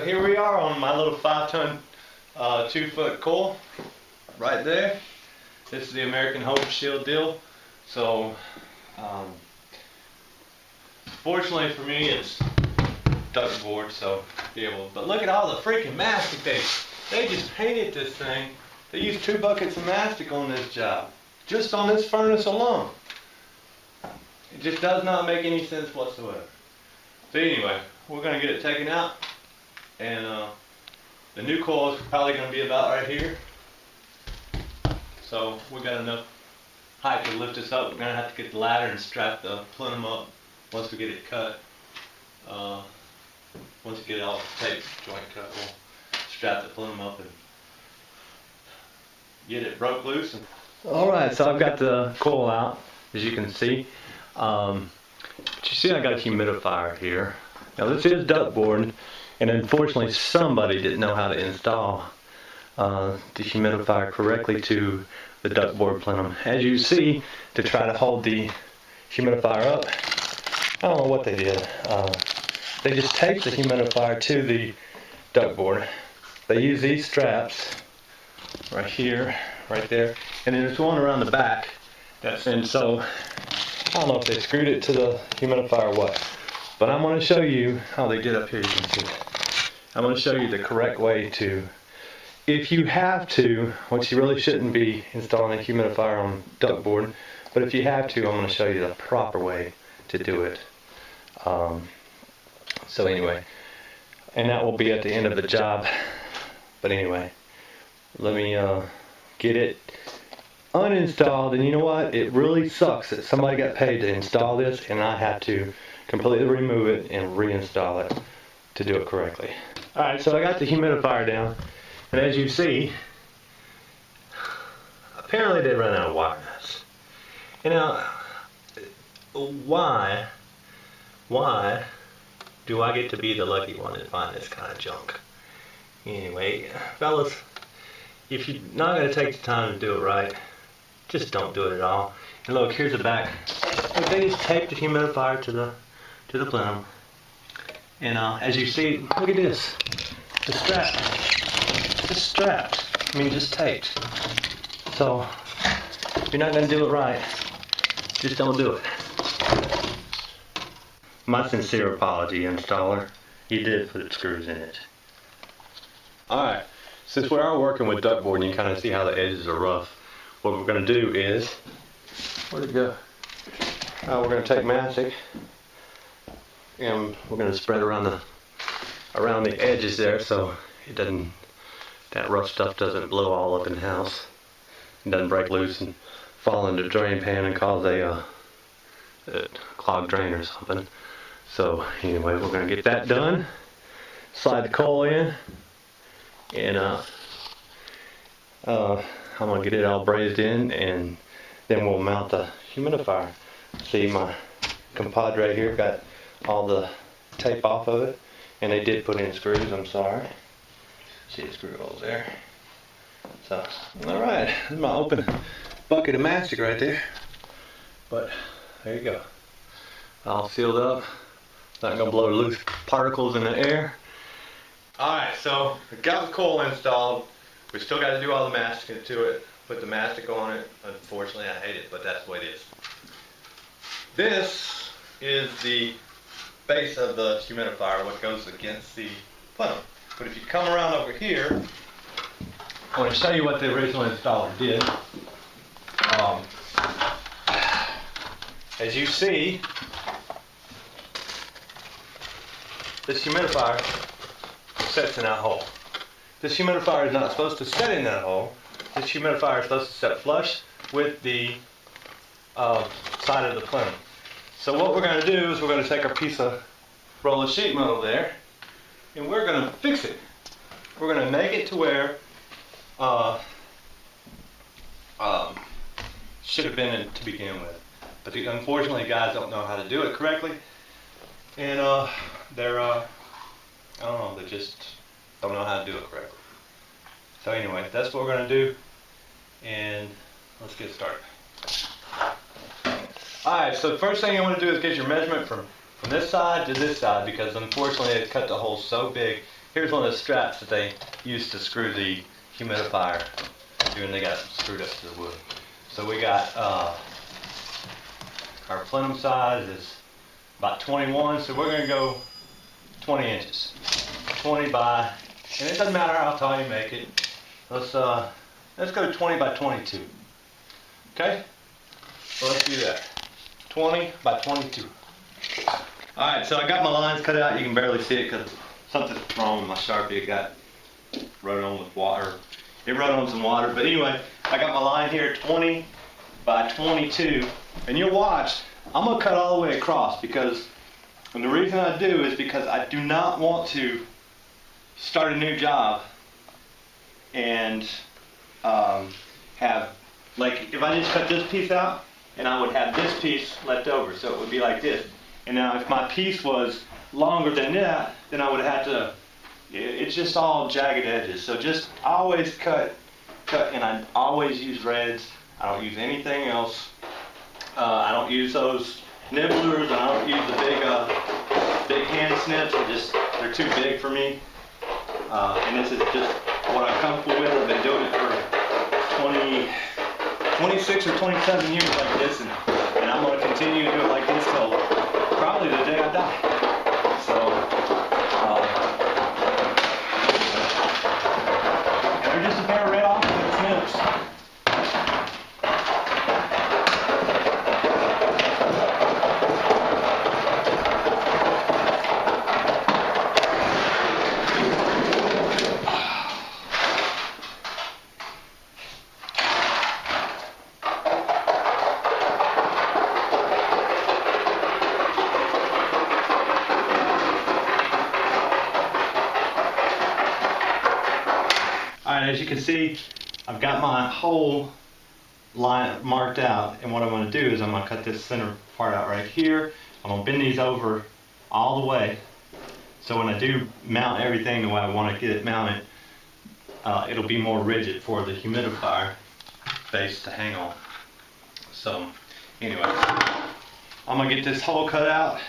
here we are on my little 5-ton 2-foot coil right there. This is the American Hope Shield deal. So fortunately for me it's duct board, so be able. But look at all the freaking mastic they just painted this thing. They used 2 buckets of mastic on this job, just on this furnace alone. It just does not make any sense whatsoever. So anyway, we're going to get it taken out, and the new coil is probably going to be about right here. So we got enough height to lift this up. We're going to have to get the ladder and strap the plenum up once we get it cut. Once we get all the tape joint cut, we'll strap the plenum up and get it broke loose. Alright, so I've got the coil out, as you can see. But you see I got a humidifier here. Now this is duct board, and unfortunately somebody didn't know how to install the humidifier correctly to the duct board plenum. As you see, to try to hold the humidifier up, I don't know what they did. They just taped the humidifier to the duct board. They use these straps right here, right there, and then there's one around the back. And so I don't know if they screwed it to the humidifier or what, but I'm going to show you how they did up here. You can see. I'm going to show you the correct way to, if you have to, which you really shouldn't be installing a humidifier on duct board, but if you have to, I'm going to show you the proper way to do it. So anyway, and that will be at the end of the job. But anyway, let me get it uninstalled. And you know what? It really sucks that somebody got paid to install this and I have to completely remove it and reinstall it to do it correctly. Alright, so I got the humidifier down, and as you see, apparently they ran out of wire nuts. You know, why do I get to be the lucky one and find this kind of junk? Anyway, fellas, if you're not going to take the time to do it right, just don't do it at all. And look, here's the back. Look, they just taped the humidifier to the plenum. And as you see, look at this. The strap. Just strapped. I mean, just taped. So, if you're not going to do it right, just don't do it. My sincere apology, installer. You did put screws in it. Alright, since we are working with duct board and you kind of see how the edges are rough, what we're going to do is, where'd it go? We're going to take mastic and we're going to spread around the edges there so it doesn't, that rough stuff doesn't blow all up in the house. It doesn't break loose and fall into the drain pan and cause a clogged drain or something. So anyway, we're going to get that done, slide the coil in, and I'm going to get it all brazed in, and then we'll mount the humidifier. See, my compadre here got all the tape off of it, and they did put in screws. I'm sorry. See the screw holes there. So, alright, this is my open bucket of mastic right there. But there you go. All sealed up. Not going to blow loose particles in the air. Alright, so we got the coil installed. We still got to do all the mastic to it. Put the mastic on it. Unfortunately, I hate it, but that's the way it is. This is the base of the humidifier, what goes against the plenum. But if you come around over here, I want to show you what the original installer did. As you see, this humidifier sets in that hole. This humidifier is not supposed to set in that hole. This humidifier is supposed to set flush with the side of the plenum. So what we're going to do is we're going to take our piece of roll of sheet metal there, and we're going to fix it. We're going to make it to where should have been to begin with. But unfortunately, guys don't know how to do it correctly, and they're I don't know, they just don't know how to do it correctly. So anyway, that's what we're going to do, and let's get started. Alright, so the first thing you want to do is get your measurement from this side to this side, because unfortunately it cut the hole so big here's one of the straps that they used to screw the humidifier to, and they got screwed up to the wood. So we got our plenum size is about 21, so we're going to go 20 inches. 20 by, and it doesn't matter how tall you make it. Let's go 20 by 22. Okay? So let's do that. 20 by 22. Alright, so I got my lines cut out. You can barely see it because something's wrong with my Sharpie. It got rubbed on with water. It rubbed on some water. But anyway, I got my line here 20 by 22. And you'll watch, I'm going to cut all the way across because, and the reason I do is because I do not want to start a new job and have, like, if I just cut this piece out, and I would have this piece left over, so it would be like this. And now if my piece was longer than that, then I would have to, it's just all jagged edges. So just always cut, and I always use reds. I don't use anything else. I don't use those nibblers, and I don't use the big hand snips. They're too big for me. And this is just what I'm comfortable with. I've been doing it for 26 or 27 years like this, and I'm going to continue to do it like this till probably the day I die. So, and they're just a pair of red oxide snips. Alright, as you can see, I've got my whole line marked out, and what I'm going to do is I'm going to cut this center part out right here. I'm going to bend these over all the way, so when I do mount everything the way I want to get it mounted, it'll be more rigid for the humidifier base to hang on. So anyway, I'm going to get this hole cut out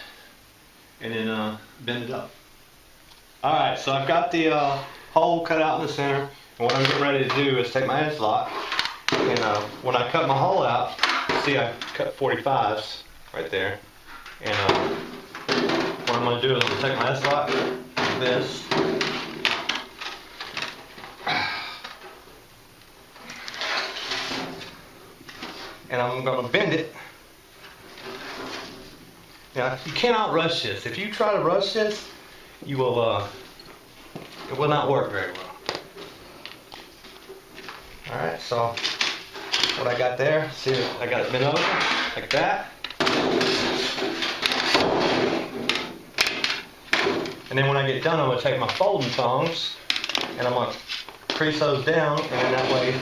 and then bend it up. Alright, so I've got the hole cut out in the center. And what I'm getting ready to do is take my edge lock, and when I cut my hole out, see I cut 45s right there. And what I'm going to do is I'm going to take my edge lock like this. And I'm going to bend it. Now you cannot rush this. If you try to rush this, you will, it will not work very well. Alright, so what I got there, see, I got it bent over like that. And then when I get done, I'm going to take my folding tongs and I'm going to crease those down, and then that way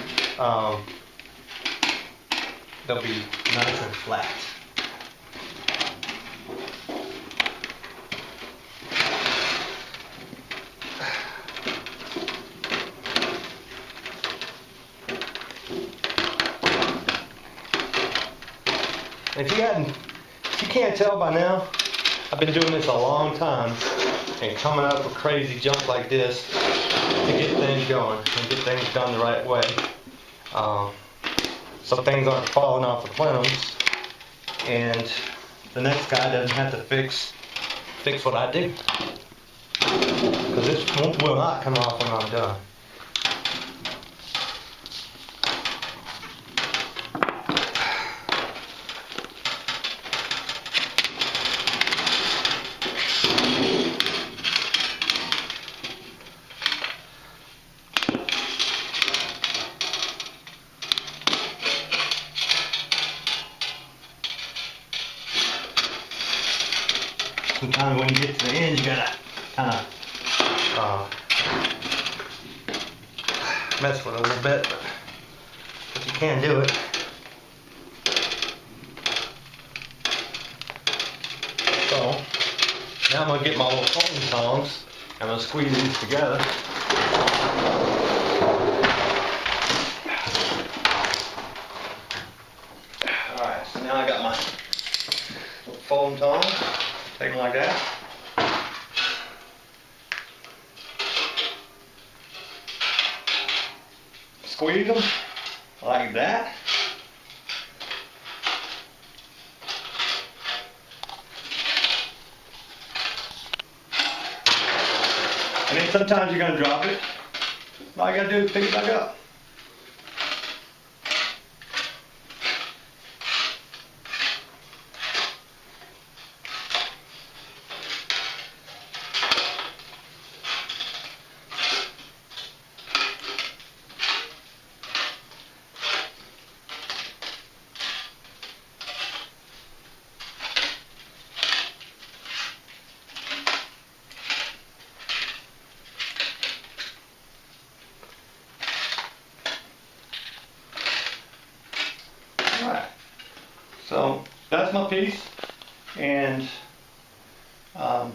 they'll be nice and flat. If you can't tell by now, I've been doing this a long time and coming up with crazy junk like this to get things going and get things done the right way. So things aren't falling off the plenums and the next guy doesn't have to fix what I do. Because this will not come off when I'm done. Sometimes when you get to the end, you gotta kind of mess with it a little bit, but you can do it. So now I'm gonna get my little folding tongs. I'm gonna squeeze these together. All right, so now I got my little folding tongs. Take them like that. squeeze them like that. And then sometimes you're going to drop it. All you got to do is pick it back up. Alright, so that's my piece, and alright,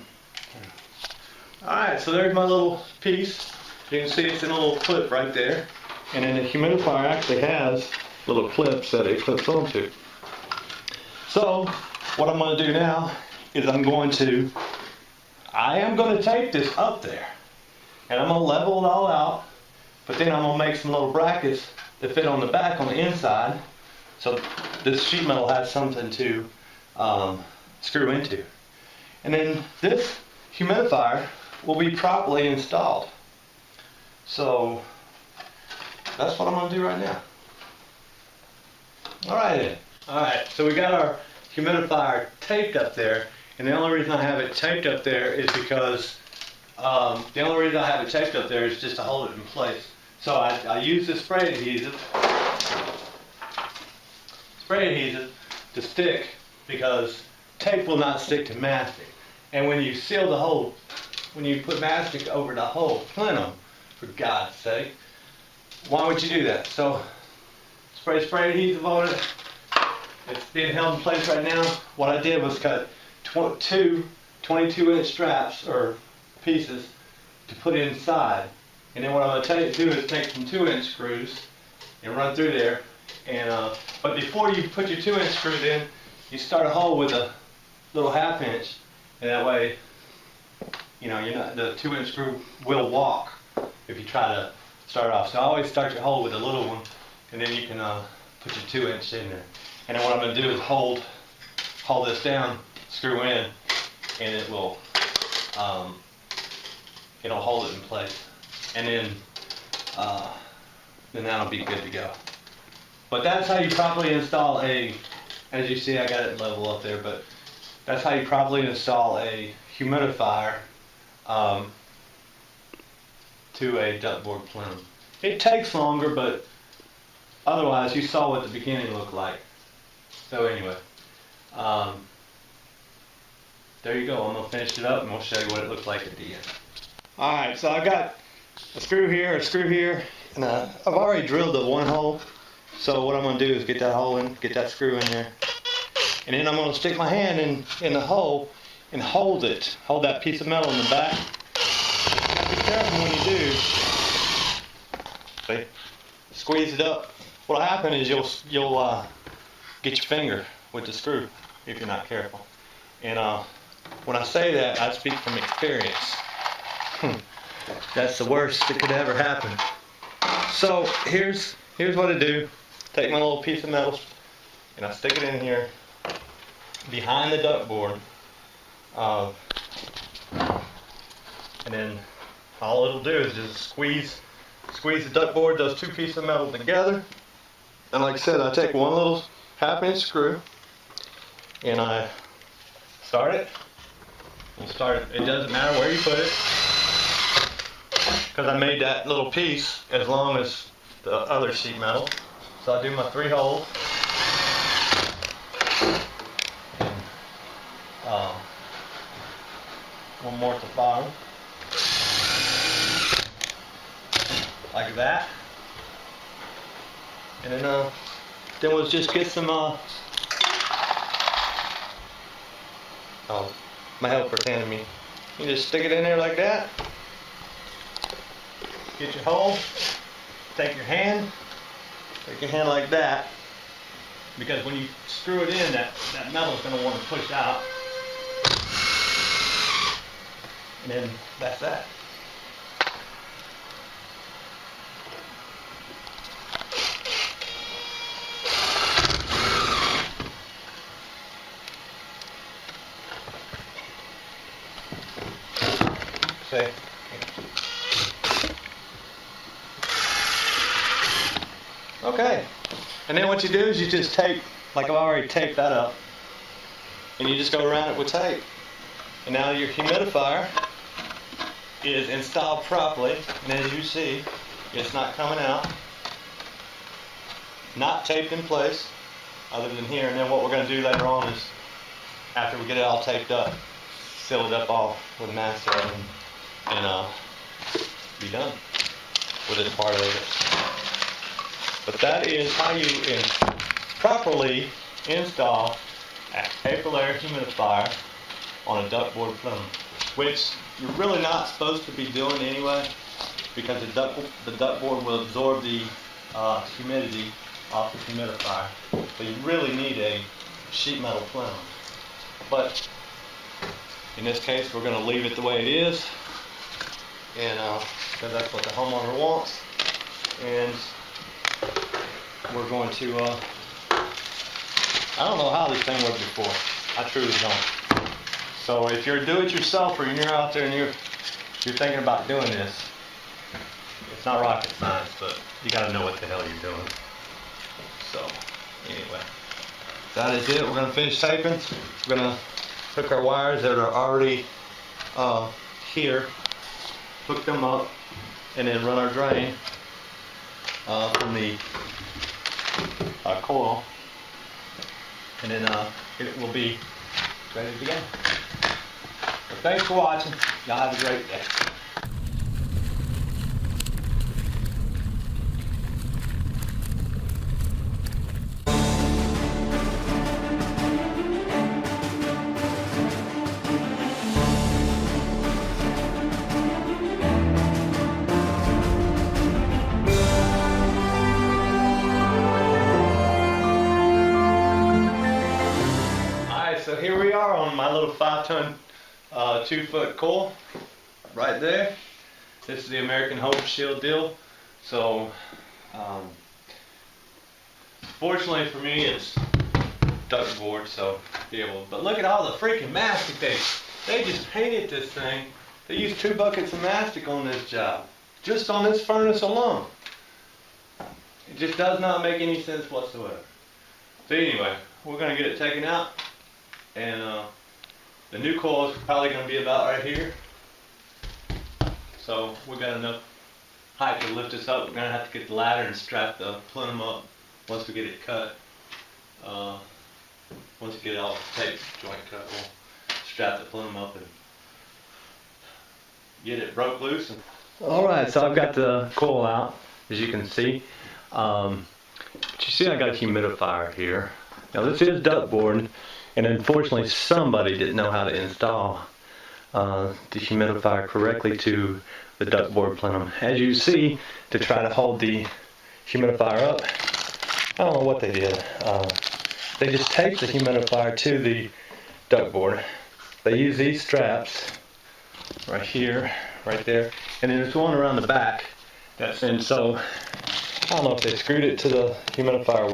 so there's my little piece. You can see it's in a little clip right there, and then the humidifier actually has little clips that it clips onto. So what I'm going to do now is I am going to tape this up there, and I'm going to level it all out, but then I'm going to make some little brackets that fit on the back on the inside. So this sheet metal has something to screw into. And then this humidifier will be properly installed. So that's what I'm going to do right now. Alright then. Alright, so we got our humidifier taped up there. And the only reason I have it taped up there is because just to hold it in place. So I use this spray adhesive to stick, because tape will not stick to mastic. And when you seal the hole, when you put mastic over the whole plenum, for God's sake, why would you do that? So spray adhesive on it. It's being held in place right now. What I did was cut two 22-inch straps or pieces to put inside. And then what I'm going to do is take some 2-inch screws and run through there. And but before you put your 2-inch screws in, you start a hole with a little 1/2 inch, and that way, you know, the 2-inch screw will walk if you try to start off. So I always start your hole with a little one, and then you can put your 2-inch in there. And then what I'm going to do is hold this down, screw in, and it will it'll hold it in place, and then that'll be good to go. But that's how you properly install as you see, I got it level up there, but that's how you properly install a humidifier to a ductboard plenum. It takes longer, but otherwise you saw what the beginning looked like. So anyway, there you go. I'm going to finish it up and we'll show you what it looks like at the end. Alright, so I've got a screw here, and I've already drilled the one hole. So what I'm going to do is get that hole in, get that screw in there, and then I'm going to stick my hand in the hole and hold it. Hold that piece of metal in the back. Be careful when you do. See? Squeeze it up. What'll happen is you'll get your finger with the screw if you're not careful. And when I say that, I speak from experience. That's the worst that could ever happen. So here's what I do. Take my little piece of metal and I stick it in here behind the duct board, and then all it'll do is just squeeze the duct board, those two pieces of metal together. And like I said, I take one little 1/2 inch screw and I start it. It doesn't matter where you put it, because I made that little piece as long as the other sheet metal. So I do my 3 holes, and one more at the bottom, like that. And then we'll just get some. My helper's handed me. You just stick it in there like that. Get your hole. Take your hand like that, because when you screw it in, that metal is going to want to push out, and then that's that. See? Okay. And then what you do is you just tape, like I've already taped that up, and you just go around it with tape. And now your humidifier is installed properly, and as you see, it's not coming out, not taped in place, other than here. And then what we're going to do later on is, after we get it all taped up, seal it up all with mastic and be done with this part of it. But that is how you properly install an Aprilaire humidifier on a ductboard plume, which you're really not supposed to be doing anyway, because the ductboard will absorb the humidity off the humidifier. So you really need a sheet metal plume. But in this case, we're going to leave it the way it is, and because that's what the homeowner wants. And we're going to, I don't know how this thing worked before. I truly don't. So if you're a do-it-yourselfer and you're out there and you're thinking about doing this, it's not rocket science, but you got to know what the hell you're doing. So anyway, that is it. We're going to finish taping. We're going to hook our wires that are already here, hook them up, and then run our drain from the coil, and then it will be ready to go. Well, thanks for watching. Y'all have a great day. So here we are on my little 5-ton 2-foot coil right there. This is the American Home Shield deal. So fortunately for me, it's ductboard, so be able. But look at all the freaking mastic they just painted this thing. They used 2 buckets of mastic on this job, just on this furnace alone. It just does not make any sense whatsoever. So anyway, we're gonna get it taken out. And the new coil is probably going to be about right here. So we've got enough height to lift this up. We're going to have to get the ladder and strap the plenum up once we get it cut. Once we get all the tape joint cut, we'll strap the plenum up and get it broke loose. Alright, so I've got the coil out, as you can see. But you see I got a humidifier here. Now this is ductboard. And unfortunately, somebody didn't know how to install the humidifier correctly to the ductboard plenum. As you see, to try to hold the humidifier up, I don't know what they did. They just taped the humidifier to the ductboard. They use these straps right here, right there, and then there's one around the back. And so I don't know if they screwed it to the humidifier